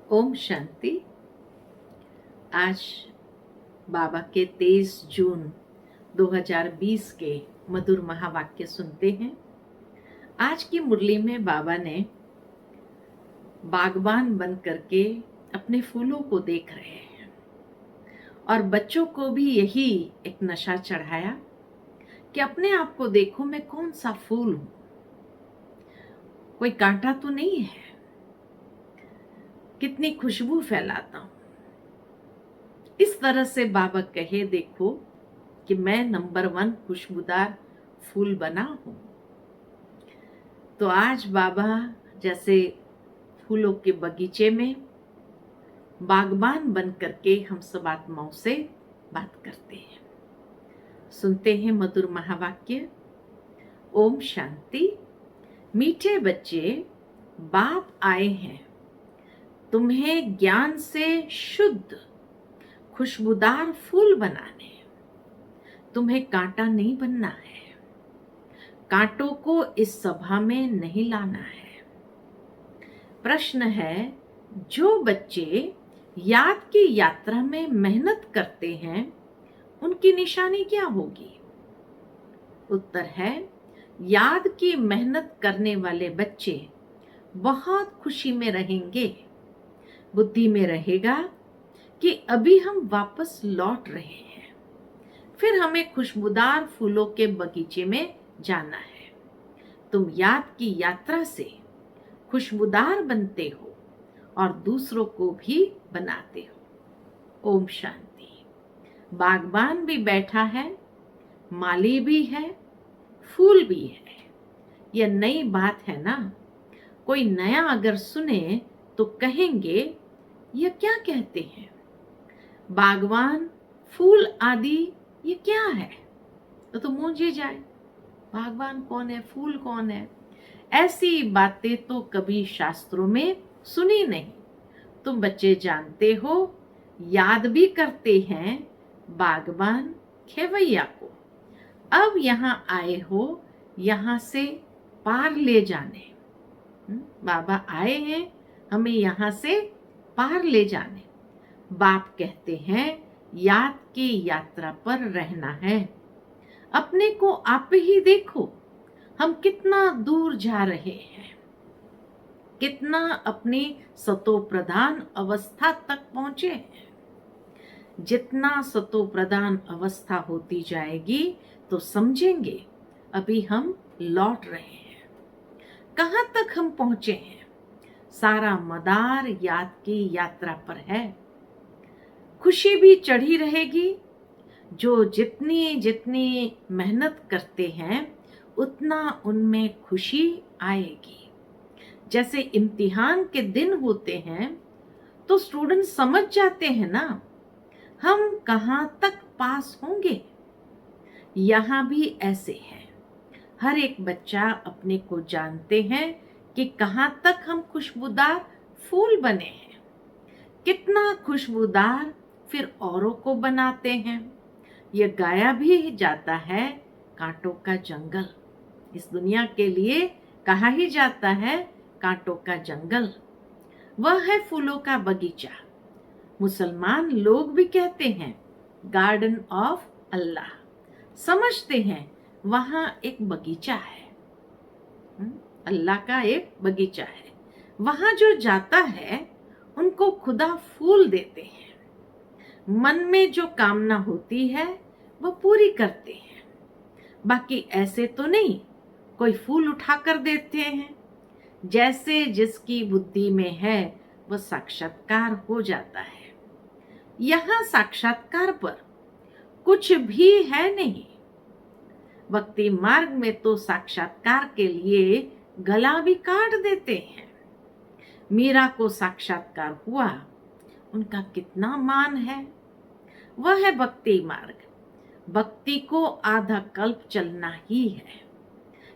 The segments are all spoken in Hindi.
ओम शांति। आज बाबा के 23 जून 2020 के मधुर महावाक्य सुनते हैं। आज की मुरली में बाबा ने बागबान बन करके अपने फूलों को देख रहे हैं और बच्चों को भी यही एक नशा चढ़ाया कि अपने आप को देखो, मैं कौन सा फूल हूं, कोई कांटा तो नहीं है, कितनी खुशबू फैलाता हूं। इस तरह से बाबा कहे, देखो कि मैं नंबर 1 खुशबूदार फूल बना हूं। तो आज बाबा जैसे फूलों के बगीचे में बागबान बन करके हम सब आत्माओं से बात करते हैं। सुनते हैं मधुर महावाक्य। ओम शांति। मीठे बच्चे, बाप आए हैं तुम्हें ज्ञान से शुद्ध खुशबूदार फूल बनाने। तुम्हें कांटा नहीं बनना है, कांटों को इस सभा में नहीं लाना है। प्रश्न है, जो बच्चे याद की यात्रा में मेहनत करते हैं उनकी निशानी क्या होगी? उत्तर है, याद की मेहनत करने वाले बच्चे बहुत खुशी में रहेंगे। बुद्धि में रहेगा कि अभी हम वापस लौट रहे हैं, फिर हमें खुशबूदार फूलों के बगीचे में जाना है। तुम याद की यात्रा से खुशबूदार बनते हो और दूसरों को भी बनाते हो। ओम शांति। बागबान भी बैठा है, माली भी है, फूल भी है। यह नई बात है ना। कोई नया अगर सुने तो कहेंगे, यह क्या कहते हैं? बागवान, फूल आदि ये क्या है? तो मूंझे जाए, बागवान कौन है, फूल कौन है? ऐसी बातें तो कभी शास्त्रों में सुनी नहीं। तुम बच्चे जानते हो, याद भी करते हैं बागबान खेवैया को। अब यहाँ आए हो, यहाँ से पार ले जाने। बाबा आए हैं हमें यहाँ से पार ले जाने। बाप कहते हैं, याद की यात्रा पर रहना है। अपने को आप ही देखो, हम कितना दूर जा रहे हैं, कितना अपनी सतो प्रधान अवस्था तक पहुंचे हैं। जितना सतो प्रधान अवस्था होती जाएगी तो समझेंगे अभी हम लौट रहे हैं। कहां तक हम पहुंचे हैं? सारा मदार याद की यात्रा पर है। खुशी भी चढ़ी रहेगी। जो जितनी जितनी मेहनत करते हैं उतना उनमें खुशी आएगी। जैसे इम्तिहान के दिन होते हैं तो स्टूडेंट समझ जाते हैं ना, हम कहां तक पास होंगे। यहां भी ऐसे है। हर एक बच्चा अपने को जानते हैं कि कहां तक हम खुशबूदार फूल बने हैं, कितना खुशबूदार फिर औरों को बनाते हैं। यह गाया भी जाता है, कांटों का जंगल। इस दुनिया के लिए कहा ही जाता है कांटों का जंगल। वह है फूलों का बगीचा। मुसलमान लोग भी कहते हैं गार्डन ऑफ अल्लाह। समझते हैं वहां एक बगीचा है, अल्लाह का एक बगीचा है। वहां जो जाता है उनको खुदा फूल देते हैं। मन में जो कामना होती है वह पूरी करते हैं। बाकी ऐसे तो नहीं कोई फूल उठा कर देते हैं। जैसे जिसकी बुद्धि में है वह साक्षात्कार हो जाता है। यहाँ साक्षात्कार पर कुछ भी है नहीं। भक्ति मार्ग में तो साक्षात्कार के लिए गला भी काट देते हैं। मीरा को साक्षात्कार हुआ, उनका कितना मान है। वह है भक्ति मार्ग। भक्ति को आधा कल्प चलना ही है,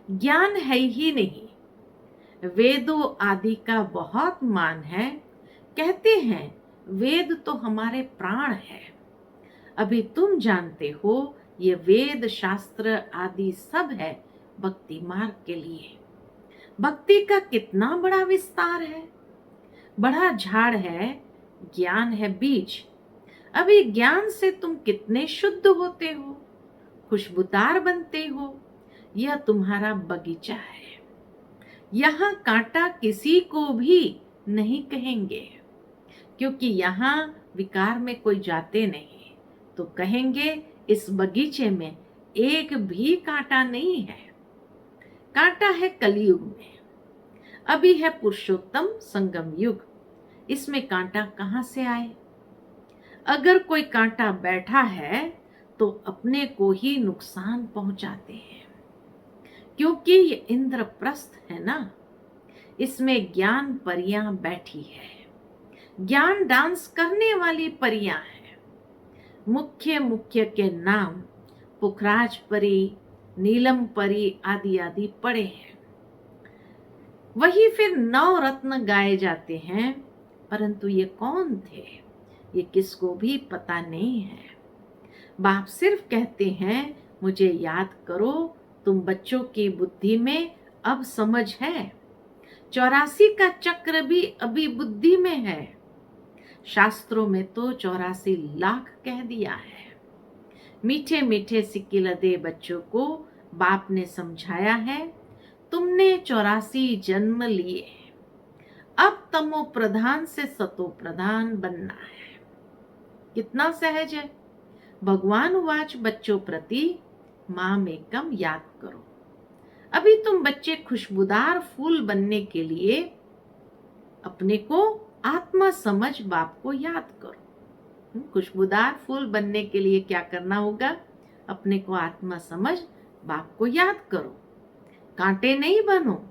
ज्ञान है ही नहीं। वेदों आदि का बहुत मान है। कहते हैं वेद तो हमारे प्राण है। अभी तुम जानते हो ये वेद शास्त्र आदि सब है भक्ति मार्ग के लिए। भक्ति का कितना बड़ा विस्तार है। बड़ा झाड़ है, ज्ञान है बीज। अभी ज्ञान से तुम कितने शुद्ध होते हो, खुशबूदार बनते हो। यह तुम्हारा बगीचा है। यहाँ कांटा किसी को भी नहीं कहेंगे, क्योंकि यहाँ विकार में कोई जाते नहीं। तो कहेंगे इस बगीचे में एक भी कांटा नहीं है। कांटा है कलयुग में, अभी है पुरुषोत्तम संगम युग। इसमें कांटा कहाँ से आए? अगर कोई कांटा बैठा है तो अपने को ही नुकसान पहुंचाते हैं, क्योंकि ये इंद्रप्रस्थ है ना, इसमें ज्ञान परियां बैठी है। ज्ञान डांस करने वाली परियां हैं। मुख्य मुख्य के नाम पुखराज परी, नीलम परी आदि आदि पड़े हैं। वही फिर 9 रत्न गाए जाते हैं, परंतु ये कौन थे ये किसको भी पता नहीं है। बाप सिर्फ कहते हैं मुझे याद करो, तुम बच्चों की बुद्धि में अब समझ है। 84 का चक्र भी अभी बुद्धि में है। शास्त्रों में तो 84 लाख कह दिया है। मीठे मीठे सिक्के लदे बच्चों को बाप ने समझाया है, तुमने 84 जन्म लिए, अब तमो प्रधान से सतो प्रधान बनना है। कितना सहज है। भगवान वाच बच्चों प्रति माम एकम याद करो। अभी तुम बच्चे खुशबूदार फूल बनने के लिए अपने को आत्मा समझ बाप को याद करो। खुशबूदार फूल बनने के लिए क्या करना होगा? अपने को आत्मा समझ बाप को याद करो। कांटे नहीं बनो।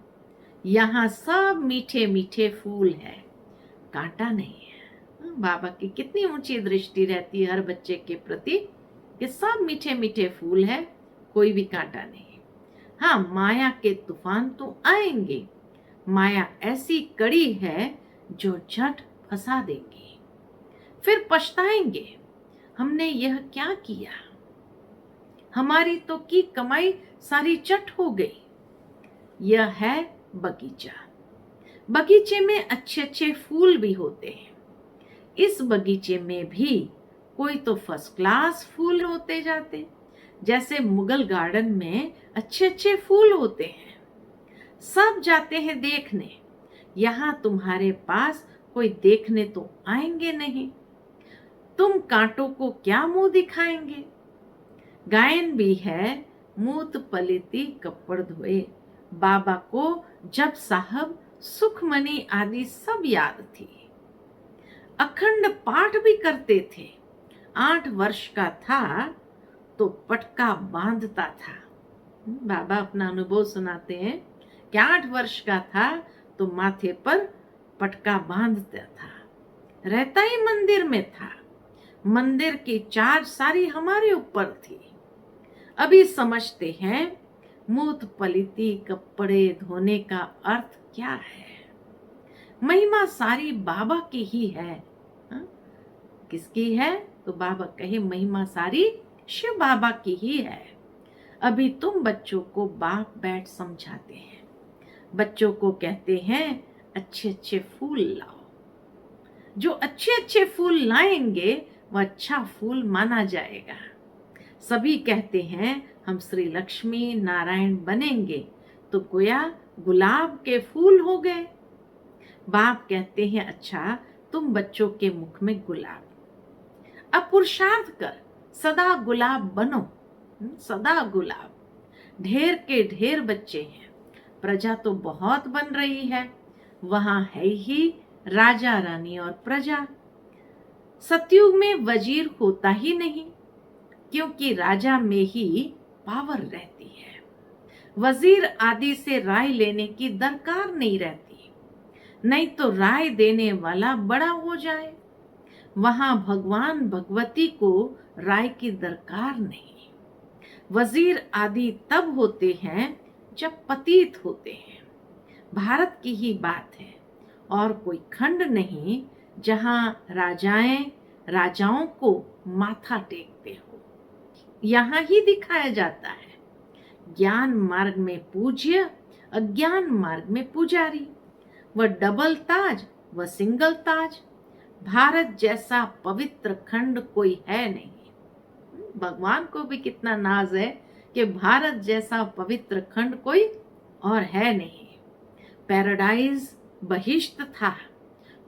यहाँ सब मीठे मीठे फूल है, कांटा नहीं है। बाबा की कितनी ऊंची दृष्टि रहती है हर बच्चे के प्रति कि सब मीठे मीठे फूल है, कोई भी कांटा नहीं। हाँ, माया के तूफान तो आएंगे। माया ऐसी कड़ी है जो झट फंसा देंगी, फिर पछताएंगे हमने यह क्या किया, हमारी तो की कमाई सारी चट हो गई। यह है बगीचा। बगीचे में अच्छे अच्छे फूल भी होते हैं। इस बगीचे में भी कोई तो फर्स्ट क्लास फूल होते जाते, जैसे मुगल गार्डन में अच्छे अच्छे फूल होते हैं, सब जाते हैं देखने। यहाँ तुम्हारे पास कोई देखने तो आएंगे नहीं। तुम कांटों को क्या मुंह दिखाएंगे? गायन भी है, मूत पलिती कपड़ धोए। बाबा को जब साहब सुखमनी आदि सब याद थी, अखंड पाठ भी करते थे। 8 वर्ष का था तो पटका बांधता था। बाबा अपना अनुभव सुनाते हैं कि 8 वर्ष का था तो माथे पर पटका बांधता था, रहता ही मंदिर में था। मंदिर की चार्ज सारी हमारे ऊपर थी। अभी समझते हैं मूत पलिती कपड़े धोने का अर्थ क्या है। महिमा सारी बाबा की ही है। हा? किसकी है? तो बाबा कहे महिमा सारी शिव बाबा की ही है। अभी तुम बच्चों को बाप बैठ समझाते हैं, बच्चों को कहते हैं अच्छे अच्छे फूल लाओ। जो अच्छे अच्छे फूल लाएंगे वह अच्छा फूल माना जाएगा। सभी कहते हैं हम श्री लक्ष्मी नारायण बनेंगे, तो गोया गुलाब के फूल हो गए। बाप कहते हैं अच्छा तुम बच्चों के मुख में गुलाब, अब पुरुषार्थ कर सदा गुलाब बनो। सदा गुलाब। ढेर के ढेर बच्चे हैं, प्रजा तो बहुत बन रही है, वहां है ही राजा रानी और प्रजा। सतयुग में वजीर होता ही नहीं, क्योंकि राजा में ही पावर रहती है। वजीर आदि से राय लेने की दरकार नहीं रहती, नहीं तो राय देने वाला बड़ा हो जाए। वहां भगवान भगवती को राय की दरकार नहीं। वजीर आदि तब होते हैं जब पतित होते हैं। भारत की ही बात है, और कोई खंड नहीं जहां राजाएं राजाओं को माथा टेकते हो। यहाँ ही दिखाया जाता है ज्ञान मार्ग में पूज्य, अज्ञान मार्ग में पुजारी। वह डबल ताज वह सिंगल ताज। भारत जैसा पवित्र खंड कोई है नहीं। भगवान को भी कितना नाज है कि भारत जैसा पवित्र खंड कोई और है नहीं। पैराडाइज बहिश्त था,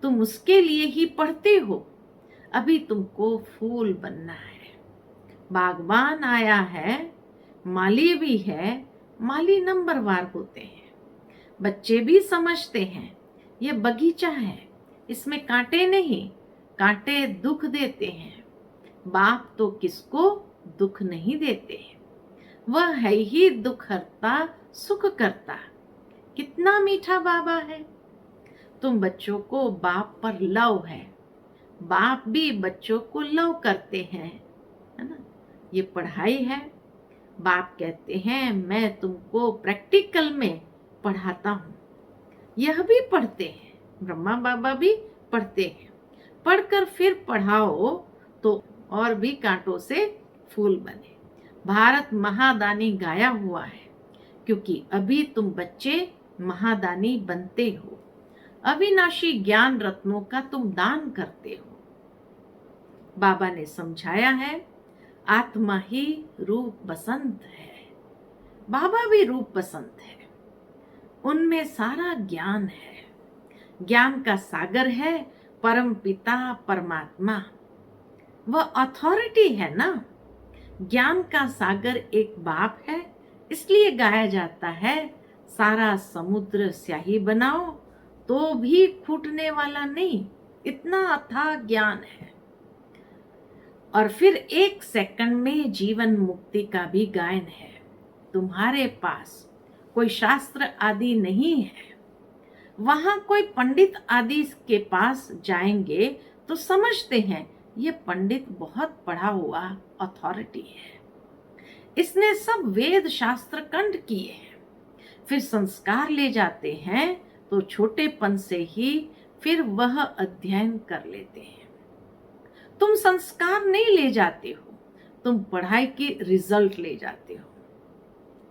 तुम उसके लिए ही पढ़ते हो। अभी तुमको फूल बनना है। बागबान आया है, माली भी है, माली नंबरवार होते हैं। बच्चे भी समझते हैं ये बगीचा है, इसमें कांटे नहीं, कांटे दुख देते हैं। बाप तो किसको दुख नहीं देते, वह है ही दुख हरता सुख करता। कितना मीठा बाबा है। तुम बच्चों को बाप पर लव है, बाप भी बच्चों को लव करते हैं, है ना। ये पढ़ाई है। बाप कहते हैं मैं तुमको प्रैक्टिकल में पढ़ाता हूँ। यह भी पढ़ते हैं, ब्रह्मा बाबा भी पढ़ते हैं। पढ़कर फिर पढ़ाओ तो और भी कांटों से फूल बने। भारत महादानी गाया हुआ है, क्योंकि अभी तुम बच्चे महादानी बनते हो। अविनाशी ज्ञान रत्नों का तुम दान करते हो। बाबा ने समझाया है आत्मा ही रूप बसंत है। बाबा भी रूप बसंत है, उनमें सारा ज्ञान है। ज्ञान का सागर है परम पिता परमात्मा, वह अथॉरिटी है ना। ज्ञान का सागर एक बाप है, इसलिए गाया जाता है सारा समुद्र स्याही बनाओ तो भी फूटने वाला नहीं, इतना अथाह ज्ञान है। और फिर 1 सेकंड में जीवन मुक्ति का भी गायन है। तुम्हारे पास कोई शास्त्र आदि नहीं है, वहां कोई पंडित आदि के पास जाएंगे तो समझते हैं ये पंडित बहुत पढ़ा हुआ अथॉरिटी है, इसने सब वेद शास्त्र कंठ किए हैं। फिर संस्कार ले जाते हैं तो छोटेपन से ही फिर वह अध्ययन कर लेते हैं। तुम संस्कार नहीं ले जाते हो, तुम पढ़ाई के रिजल्ट ले जाते हो,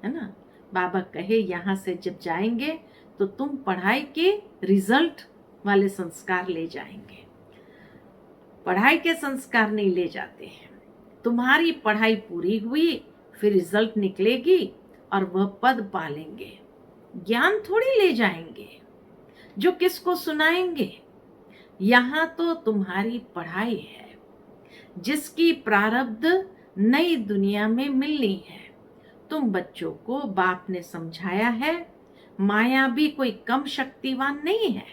है ना। बाबा कहे यहाँ से जब जाएंगे तो तुम पढ़ाई के रिजल्ट वाले संस्कार ले जाएंगे, पढ़ाई के संस्कार नहीं ले जाते हैं। तुम्हारी पढ़ाई पूरी हुई, फिर रिजल्ट निकलेगी और वह पद पालेंगे। ज्ञान थोड़ी ले जाएंगे जो किसको सुनाएंगे। यहाँ तो तुम्हारी पढ़ाई है जिसकी प्रारब्ध नई दुनिया में मिलनी है। तुम बच्चों को बाप ने समझाया है माया भी कोई कम शक्तिवान नहीं है।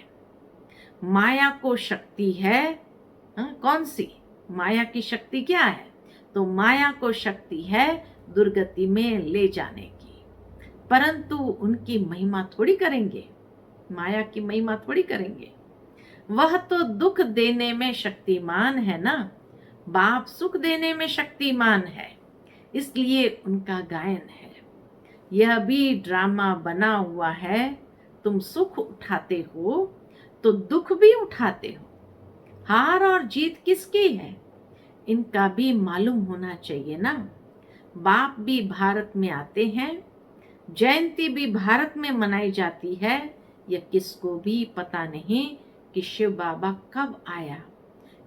माया को शक्ति है, कौन सी माया की शक्ति क्या है? तो माया को शक्ति है दुर्गति में ले जाने की, परंतु उनकी महिमा थोड़ी करेंगे, माया की महिमा थोड़ी करेंगे। वह तो दुख देने में शक्तिमान है ना, बाप सुख देने में शक्तिमान है, इसलिए उनका गायन है। यह भी ड्रामा बना हुआ है, तुम सुख उठाते हो तो दुख भी उठाते हो। हार और जीत किसकी है, इनका भी मालूम होना चाहिए ना। बाप भी भारत में आते हैं, जयंती भी भारत में मनाई जाती है। यह किसको भी पता नहीं कि शिव बाबा कब आया,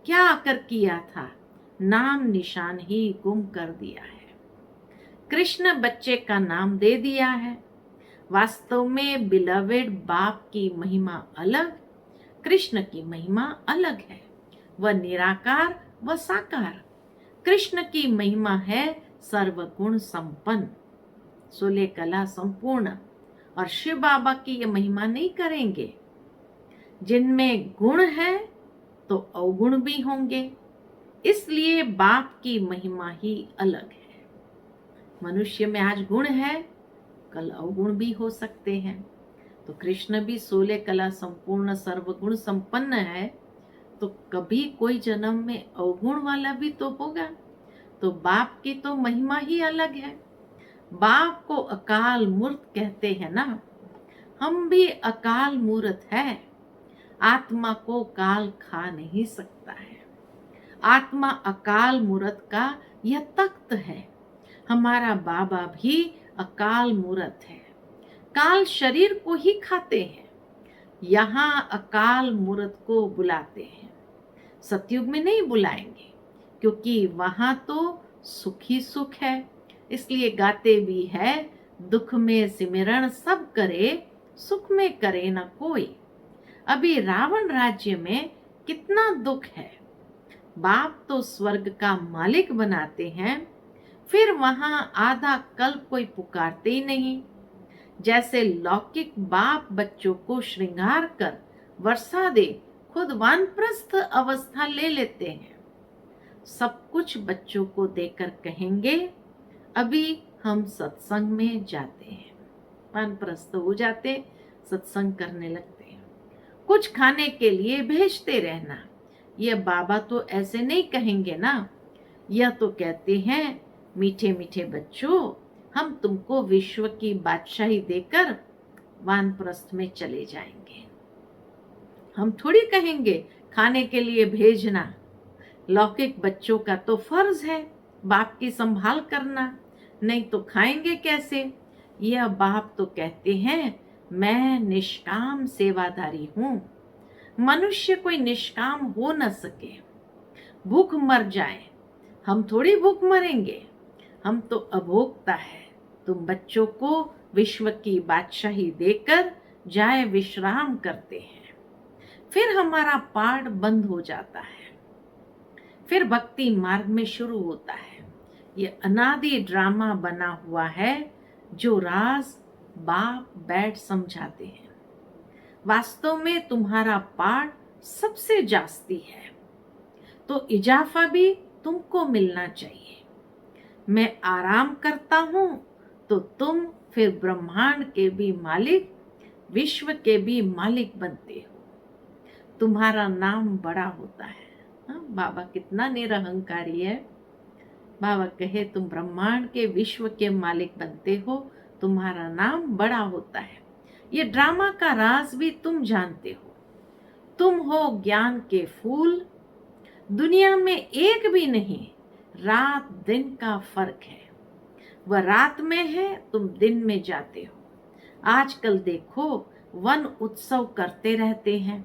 क्या आकर किया था, नाम निशान ही गुम कर दिया है। कृष्ण बच्चे का नाम दे दिया है। वास्तव में बिलवेड बाप की महिमा अलग, कृष्ण की महिमा अलग है। वह निराकार व साकार। कृष्ण की महिमा है सर्वगुण संपन्न, 16 कला संपूर्ण, और शिव बाबा की ये महिमा नहीं करेंगे। जिनमें गुण है तो अवगुण भी होंगे, इसलिए बाप की महिमा ही अलग है। मनुष्य में आज गुण है, कल अवगुण भी हो सकते हैं। तो कृष्ण भी 16 कला संपूर्ण सर्वगुण संपन्न है, तो कभी कोई जन्म में अवगुण वाला भी तो होगा। तो बाप की तो महिमा ही अलग है। बाप को अकाल मूर्त कहते हैं ना, हम भी अकाल मूर्त है। आत्मा को काल खा नहीं सकता है। आत्मा अकाल मूर्त का यह तख्त है। हमारा बाबा भी अकाल मूर्त है, काल शरीर को ही खाते हैं। यहाँ अकाल मूर्त को बुलाते हैं। सतयुग में नहीं बुलाएंगे, क्योंकि वहां तो सुख ही सुख है। इसलिए गाते भी है, दुख में सिमरण सब करे, सुख में करे न कोई। अभी रावण राज्य में कितना दुख है। बाप तो स्वर्ग का मालिक बनाते हैं, फिर वहां आधा कल्प कोई पुकारते ही नहीं। जैसे लौकिक बाप बच्चों को श्रृंगार कर वर्षा दे, खुद वानप्रस्थ अवस्था ले लेते हैं। सब कुछ बच्चों को देकर कहेंगे, अभी हम सत्संग में जाते हैं। वानप्रस्थ हो जाते, सत्संग करने लगते हैं। कुछ खाने के लिए भेजते रहना। ये बाबा तो ऐसे नहीं कहेंगे ना। यह तो कहते हैं, मीठे मीठे बच्चों, हम तुमको विश्व की बादशाही देकर वानप्रस्थ में चले जाएंगे। हम थोड़ी कहेंगे खाने के लिए भेजना। लौकिक बच्चों का तो फर्ज है बाप की संभाल करना, नहीं तो खाएंगे कैसे। यह बाप तो कहते हैं, मैं निष्काम सेवादारी हूं। मनुष्य कोई निष्काम हो न सके, भूख मर जाए, हम थोड़ी भूख मरेंगे। हम तो अभोक्ता है। तुम बच्चों को विश्व की बादशाही देकर जाए विश्राम करते हैं। फिर हमारा पाठ बंद हो जाता है। फिर भक्ति मार्ग में शुरू होता है। ये अनादि ड्रामा बना हुआ है, जो राज बाप बैठ समझाते हैं। वास्तव में तुम्हारा पाठ सबसे जास्ती है, तो इजाफा भी तुमको मिलना चाहिए। मैं आराम करता हूं, तो तुम फिर ब्रह्मांड के भी मालिक, विश्व के भी मालिक बनते हो। तुम्हारा नाम बड़ा होता है। बाबा कितना निरहंकारी है। बाबा कहे, तुम ब्रह्मांड के विश्व के मालिक बनते हो, तुम्हारा नाम बड़ा होता है। ये ड्रामा का राज भी तुम जानते हो। तुम हो ज्ञान के फूल। दुनिया में एक भी नहीं, रात दिन का फर्क है। वह रात में है, तुम दिन में जाते हो। आजकल देखो, वन उत्सव करते रहते हैं।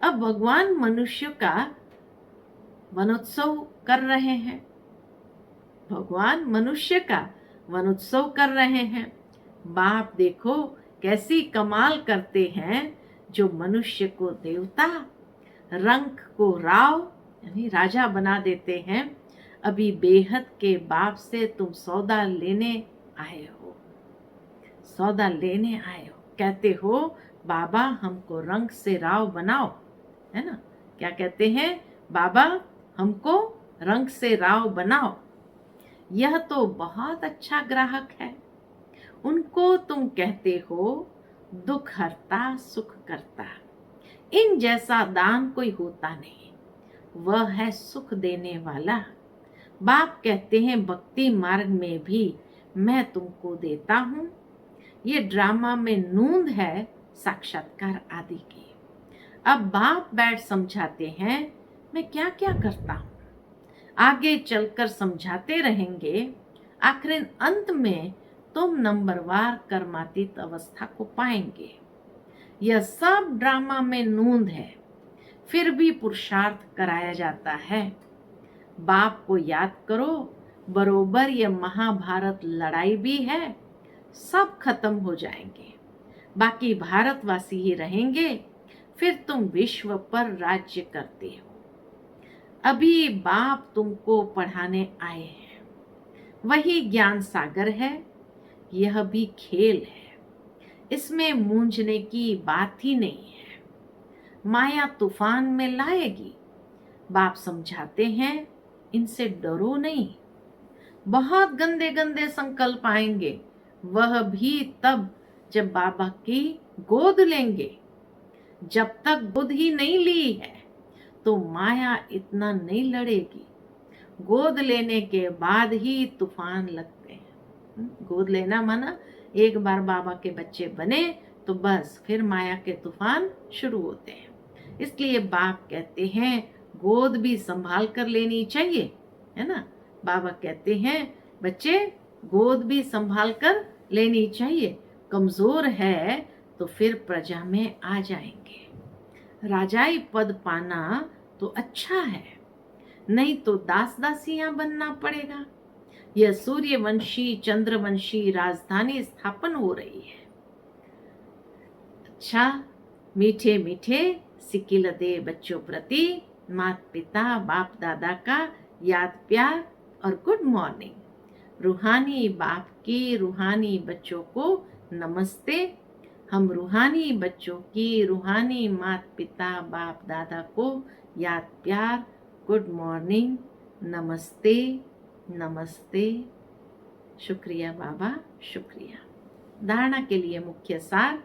अब भगवान मनुष्य का वनोत्सव कर रहे हैं। भगवान मनुष्य का वनोत्सव कर रहे हैं। बाप देखो कैसी कमाल करते हैं, जो मनुष्य को देवता, रंक को राव यानी राजा बना देते हैं। अभी बेहद के बाप से तुम सौदा लेने आए हो। सौदा लेने आए हो, कहते हो बाबा हमको रंक से राव बनाओ, है ना। क्या कहते हैं, बाबा हमको रंग से राव बनाओ। यह तो बहुत अच्छा ग्राहक है। उनको तुम कहते हो दुख हरता सुख करता। इन जैसा दान कोई होता नहीं, वह है सुख देने वाला। बाप कहते हैं, भक्ति मार्ग में भी मैं तुमको देता हूँ। ये ड्रामा में नूंद है साक्षात्कार आदि की। अब बाप बैठ समझाते हैं, मैं क्या क्या करता हूँ। आगे चलकर समझाते रहेंगे। आखिर अंत में तुम नंबरवार कर्मातीत अवस्था को पाएंगे। यह सब ड्रामा में नूंद है, फिर भी पुरुषार्थ कराया जाता है। बाप को याद करो, बरोबर यह महाभारत लड़ाई भी है। सब खत्म हो जाएंगे, बाकी भारतवासी ही रहेंगे। फिर तुम विश्व पर राज्य करते हो। अभी बाप तुमको पढ़ाने आए हैं। वही ज्ञान सागर है। यह भी खेल है, इसमें मूंझने की बात ही नहीं है। माया तूफान में लाएगी। बाप समझाते हैं, इनसे डरो नहीं। बहुत गंदे गंदे संकल्प आएंगे, वह भी तब जब बाबा की गोद लेंगे। जब तक गोद ही नहीं ली है, तो माया इतना नहीं लड़ेगी। गोद लेने के बाद ही तूफान लगते हैं। गोद लेना माना एक बार बाबा के बच्चे बने तो बस फिर माया के तूफान शुरू होते हैं। इसलिए बाप कहते हैं, गोद भी संभाल कर लेनी चाहिए, है ना। बाबा कहते हैं, बच्चे गोद भी संभाल कर लेनी चाहिए। कमजोर है तो फिर प्रजा में आ जाएंगे। राजाई पद पाना तो अच्छा है, नहीं तो दास दासियां बनना पड़ेगा। यह सूर्यवंशी चंद्रवंशी राजधानी स्थापन हो रही है। अच्छा, मीठे मीठे सिकिल दे बच्चों प्रति माता पिता बाप दादा का याद प्यार और गुड मॉर्निंग। रूहानी बाप की रूहानी बच्चों को नमस्ते। हम रूहानी बच्चों की रूहानी माता पिता बाप दादा को याद प्यार गुड मॉर्निंग, नमस्ते नमस्ते। शुक्रिया बाबा, शुक्रिया। धारणा के लिए मुख्य सार,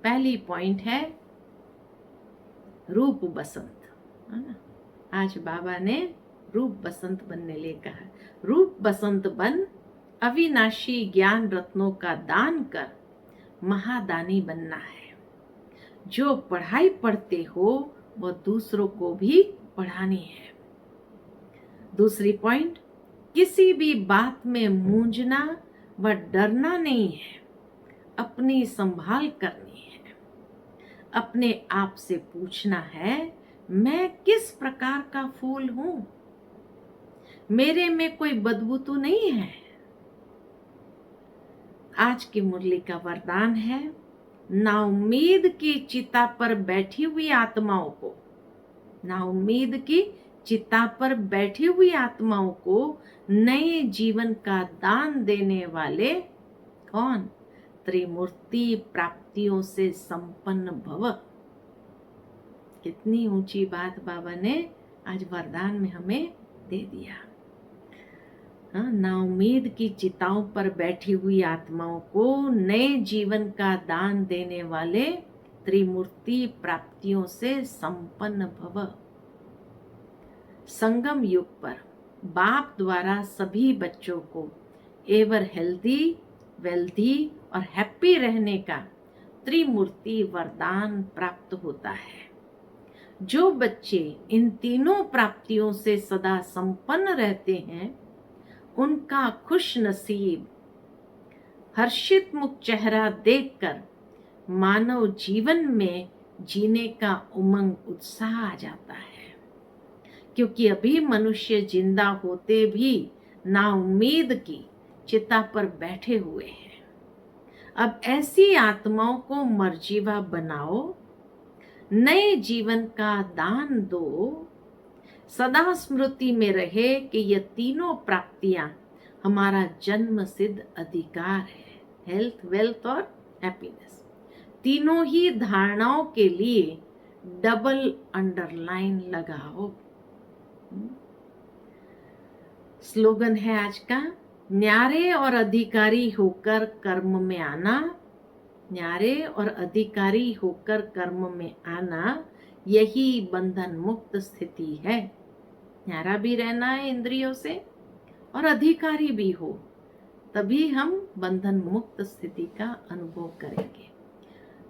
पहली पॉइंट है रूप बसंत, है ना। आज बाबा ने रूप बसंत बनने लिए कहा। रूप बसंत बन, अविनाशी ज्ञान रत्नों का दान कर, महादानी बनना है। जो पढ़ाई पढ़ते हो वो दूसरों को भी पढ़ानी है। दूसरी पॉइंट, किसी भी बात में मूंझना व डरना नहीं है, अपनी संभाल करनी है। अपने आप से पूछना है, मैं किस प्रकार का फूल हूं, मेरे में कोई बदबू तो नहीं है। आज की मुरली का वरदान है, नाउम्मीद की चिता पर बैठी हुई आत्माओं को, नाउम्मीद की चिता पर बैठी हुई आत्माओं को नए जीवन का दान देने वाले कौन? त्रिमूर्ति प्राप्तियों से संपन्न भव। कितनी ऊंची बात बाबा ने आज वरदान में हमें दे दिया। नाउम्मीद की चिताओं पर बैठी हुई आत्माओं को नए जीवन का दान देने वाले त्रिमूर्ति प्राप्तियों से संपन्न भव। संगम युग पर बाप द्वारा सभी बच्चों को एवर हेल्दी, वेल्दी और हैप्पी रहने का त्रिमूर्ति वरदान प्राप्त होता है। जो बच्चे इन तीनों प्राप्तियों से सदा संपन्न रहते हैं, उनका खुश नसीब हर्षित मुख चेहरा देखकर मानव जीवन में जीने का उमंग उत्साह आ जाता है। क्योंकि अभी मनुष्य जिंदा होते भी नाउम्मीद की चिता पर बैठे हुए हैं। अब ऐसी आत्माओं को मर्जीवा बनाओ, नए जीवन का दान दो। सदा स्मृति में रहे कि ये तीनों प्राप्तियां हमारा जन्म सिद्ध अधिकार है। हेल्थ, वेल्थ और हैप्पीनेस, तीनों ही धारणाओं के लिए डबल अंडरलाइन लगाओ। स्लोगन है आज का, न्यारे और अधिकारी होकर कर्म में आना। न्यारे और अधिकारी होकर कर्म में आना, यही बंधन मुक्त स्थिति है। न्यारा भी रहना है इंद्रियों से और अधिकारी भी हो, तभी हम बंधन मुक्त स्थिति का अनुभव करेंगे।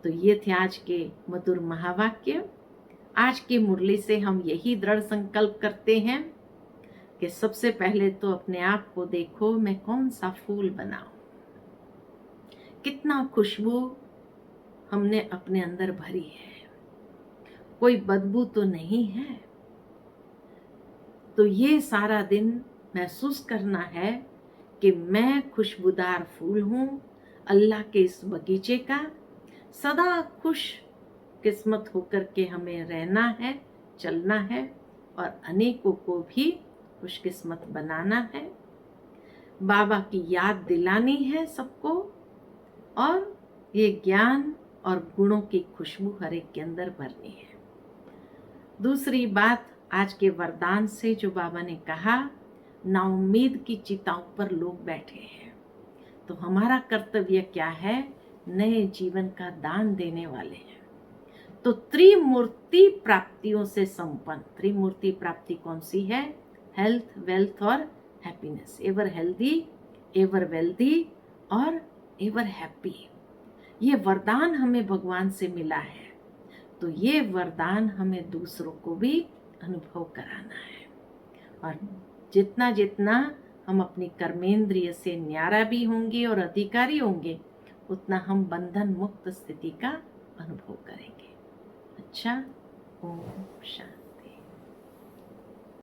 तो ये थे आज के मधुर महावाक्य। आज की मुरली से हम यही दृढ़ संकल्प करते हैं कि सबसे पहले तो अपने आप को देखो, मैं कौन सा फूल बनाऊं, कितना खुशबू हमने अपने अंदर भरी है, कोई बदबू तो नहीं है। तो ये सारा दिन महसूस करना है कि मैं खुशबूदार फूल हूं, अल्लाह के इस बगीचे का। सदा खुश किस्मत होकर के हमें रहना है, चलना है और अनेकों को भी खुशकिस्मत बनाना है। बाबा की याद दिलानी है सबको, और ये ज्ञान और गुणों की खुशबू हर एक के अंदर भरनी है। दूसरी बात, आज के वरदान से जो बाबा ने कहा, नाउम्मीद की चिताओं पर लोग बैठे हैं, तो हमारा कर्तव्य क्या है? नए जीवन का दान देने वाले हैं। तो त्रिमूर्ति प्राप्तियों से संपन्न, त्रिमूर्ति प्राप्ति कौन सी है? हेल्थ, वेल्थ और happiness. Ever healthy, ever wealthy और एवर हैप्पी। ये वरदान हमें भगवान से मिला है, तो ये वरदान हमें दूसरों को भी अनुभव कराना है। और जितना जितना हम अपनी कर्मेंद्रिय से न्यारा भी होंगे और अधिकारी होंगे, उतना हम बंधन मुक्त स्थिति का अनुभव करेंगे। अच्छा, ओम शांति।